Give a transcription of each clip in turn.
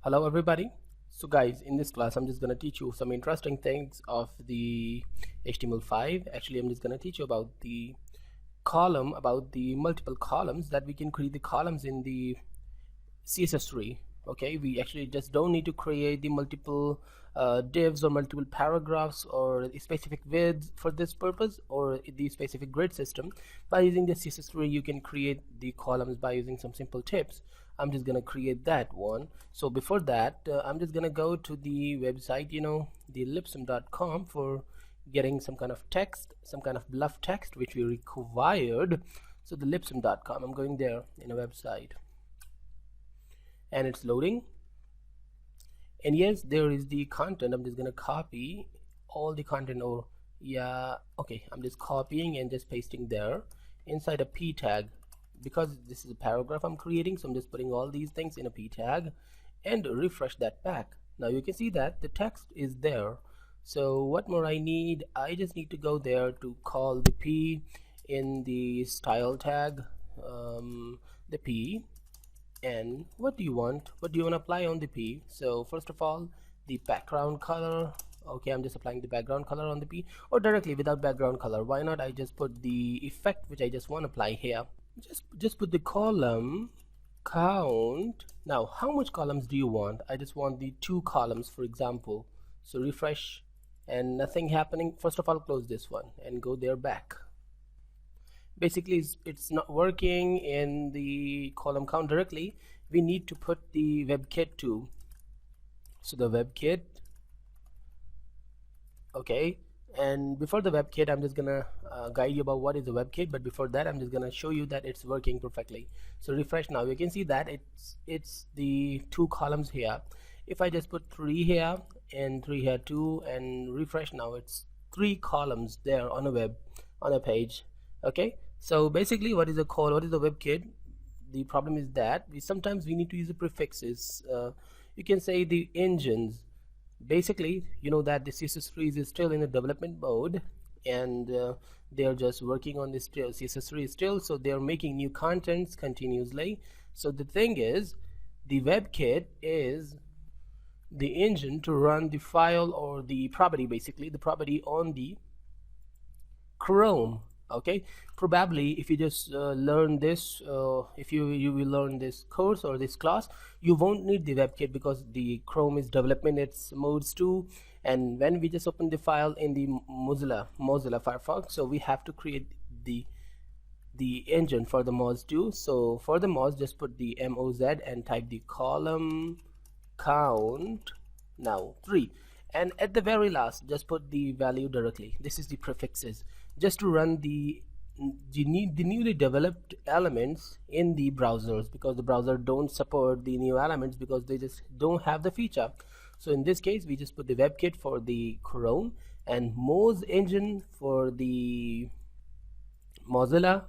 Hello everybody. So guys, in this class I'm just going to teach you some interesting things of the HTML5. Actually, I'm just going to teach you about the multiple columns that we can create the columns in the CSS3. Okay, we actually just don't need to create the multiple divs or multiple paragraphs or a specific width for this purpose or the specific grid system. By using the CSS3 you can create the columns by using some simple tips. I'm just gonna create that one. So before that I'm just gonna go to the website, the ellipsum.com, for getting some kind of text, some kind of bluff text which we required. So the ellipsum.com, I'm going there in a website and it's loading, and yes, there is the content. I'm just gonna copy all the content, or yeah, okay, I'm just copying and just pasting there inside a p tag because this is a paragraph I'm creating. So I'm just putting all these things in a p tag and refresh that back. Now you can see that the text is there. So what more I need? I just need to go there to call the p in the style tag, the p. And what do you want to apply on the p? So first of all, the background color. Okay, I'm just applying the background color on the p, or directly without background color. Why not I just put the effect which I just want to apply here. Just put the column count. Now how much columns do you want? I just want the 2 columns, for example. So refresh and nothing happening. First of all, close this one and go there back. Basically it's not working in the column count directly. We need to put the WebKit too. So the WebKit, okay, and before the WebKit I'm just gonna guide you about what is the WebKit, but before that I'm just gonna show you that it's working perfectly. So refresh. Now you can see that it's the 2 columns here. If I just put 3 here and 3 here too and refresh, now it's 3 columns there on a page. Okay, so basically what is the WebKit? The problem is that sometimes we need to use the prefixes. You can say the engines. Basically, you know that the CSS3 is still in a development mode, and they are just working on this CSS3 still, so they are making new contents continuously. So the thing is, the WebKit is the engine to run the file or the property, basically the property on the Chrome. Okay, probably if you just learn this, if you will learn this course or this class, you won't need the WebKit because the Chrome is developing its modes too. And when we just open the file in the Mozilla Firefox, so we have to create the engine for the mods too. So for the mods, just put the moz and type the column count, now 3, and at the very last just put the value directly. This is the prefixes just to run the newly developed elements in the browsers, because the browser don't support the new elements because they just don't have the feature. So in this case we just put the WebKit for the Chrome and Moz engine for the Mozilla,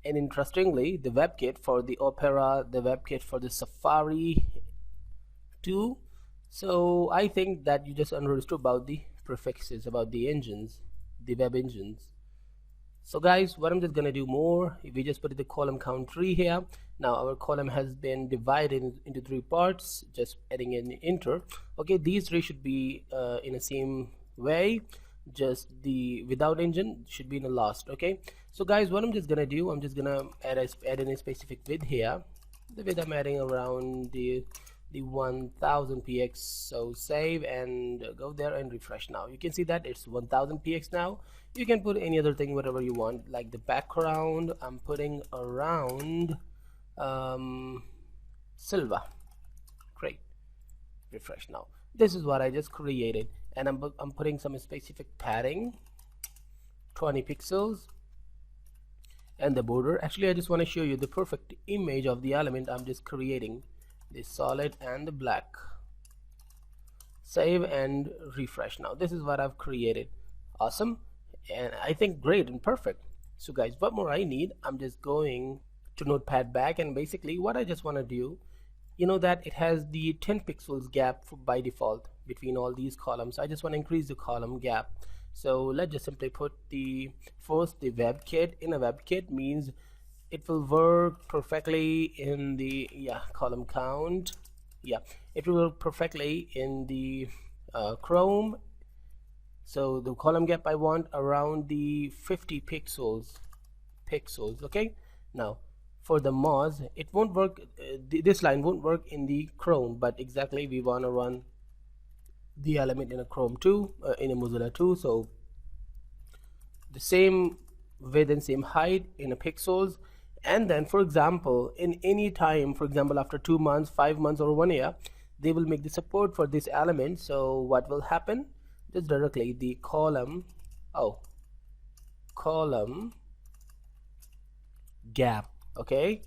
and interestingly the WebKit for the Opera, the WebKit for the Safari too. So I think that you just understood about the prefixes, about the engines, the web engines. So guys, what I'm just gonna do more, if we just put the column count 3 here. Now our column has been divided into 3 parts, just adding an enter. Okay, these 3 should be in the same way, just the without engine should be in the last. Okay, so guys, what I'm just gonna do, I'm just gonna add in a specific width here. The width I'm adding around the 1000 px. So save and go there and refresh. Now you can see that it's 1000 px. Now you can put any other thing, whatever you want, like the background I'm putting around silver. Great, refresh. Now this is what I just created, and I'm putting some specific padding, 20 pixels, and the border. Actually I just want to show you the perfect image of the element I'm just creating, the solid and the black. Save and refresh. Now this is what I've created. Awesome, and I think great and perfect. So guys, what more I need? I'm just going to Notepad back, and basically what I just want to do, you know that it has the 10 pixels gap by default between all these columns. I just want to increase the column gap. So let's just simply put the first the WebKit. In a WebKit means it will work perfectly in the column count yeah, it will work perfectly in the Chrome. So the column gap I want around the 50 pixels. Okay, now for the Moz it won't work, this line won't work in the Chrome, but exactly we want to run the element in a Chrome too, in a Mozilla too. So the same width and same height in a pixels, and then for example in any time, for example after 2 months, 5 months, or 1 year, they will make the support for this element. So what will happen, just directly the column gap, okay,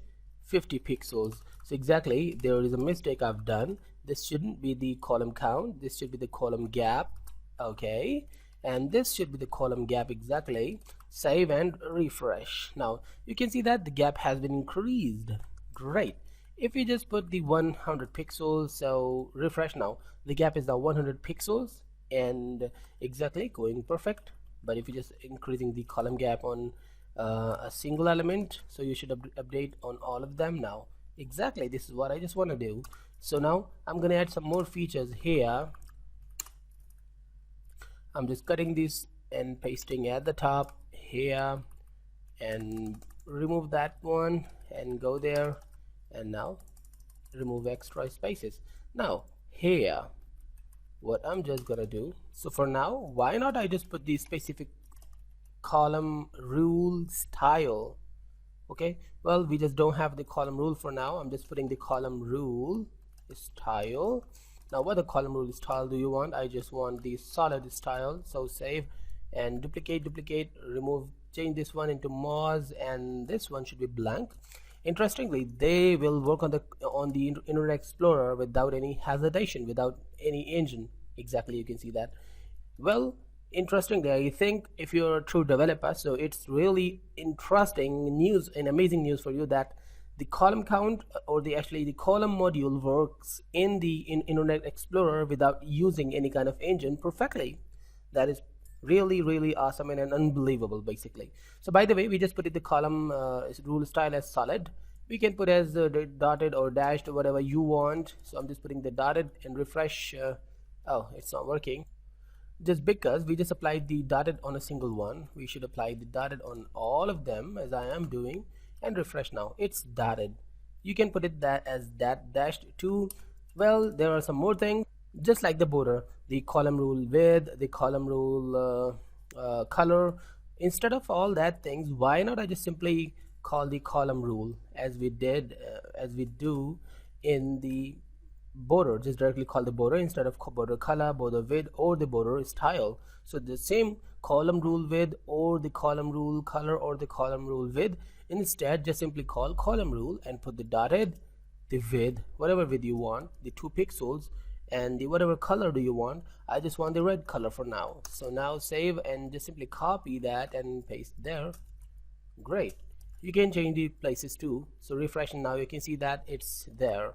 50 pixels. So exactly there is a mistake I've done. This shouldn't be the column count, this should be the column gap, okay, and this should be the column gap exactly. Save and refresh. Now you can see that the gap has been increased. Great. If you just put the 100 pixels, so refresh now, the gap is now 100 pixels and exactly going perfect. But if you just increasing the column gap on a single element, so you should update on all of them. Now exactly this is what I just want to do. So now I'm gonna add some more features here. I'm just cutting this and pasting at the top here and remove that one and go there, and now remove extra spaces. Now here what I'm just gonna do, so for now why not I just put the specific column rule style. Okay, well we just don't have the column rule for now. I'm just putting the column rule style. Now what the column rule style do you want? I just want the solid style. So save and duplicate, remove, change this one into Moz, and this one should be blank. Interestingly, they will work on the Internet Explorer without any hesitation, without any engine. Exactly, you can see that. Well, interestingly, I think if you're a true developer, so it's really interesting news and amazing news for you that the column count, or actually the column module, works in the Internet Explorer without using any kind of engine perfectly. That is really awesome and unbelievable basically. So by the way, we just put it the column rule style as solid. We can put as dotted or dashed or whatever you want. So I'm just putting the dotted and refresh. Oh, it's not working. Just because we just applied the dotted on a single one, we should apply the dotted on all of them as I am doing, and refresh. Now it's dotted. You can put it that as that dashed too. Well, there are some more things, just like the border, the column rule width, the column rule color. Instead of all that things, why not I just simply call the column rule as we do in the border. Just directly call the border instead of border color, border width, or the border style. So the same column rule width or the column rule color or the column rule width, instead just simply call column rule and put the dotted, the width, whatever width you want, the 2 pixels, and the whatever color do you want. I just want the red color for now. So now save and just simply copy that and paste there. Great. You can change the places too. So refresh, and now you can see that it's there.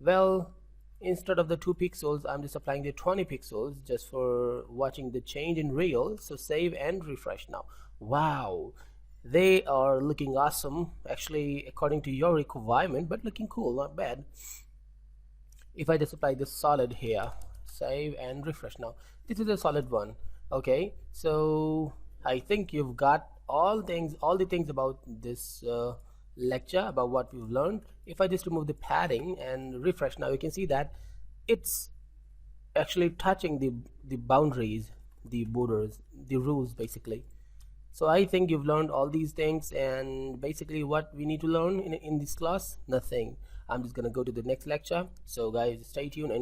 Well, instead of the 2 pixels, I'm just applying the 20 pixels just for watching the change in real. So save and refresh now. Wow, they are looking awesome actually according to your requirement, but looking cool, not bad. If I just apply the solid here, save and refresh. Now this is a solid one. Okay, so I think you've got all the things about this lecture, about what we've learned. If I just remove the padding and refresh, now you can see that it's actually touching the boundaries, the borders, the rules basically. So I think you've learned all these things, and basically what we need to learn in this class, nothing. I'm just gonna go to the next lecture. So guys, stay tuned and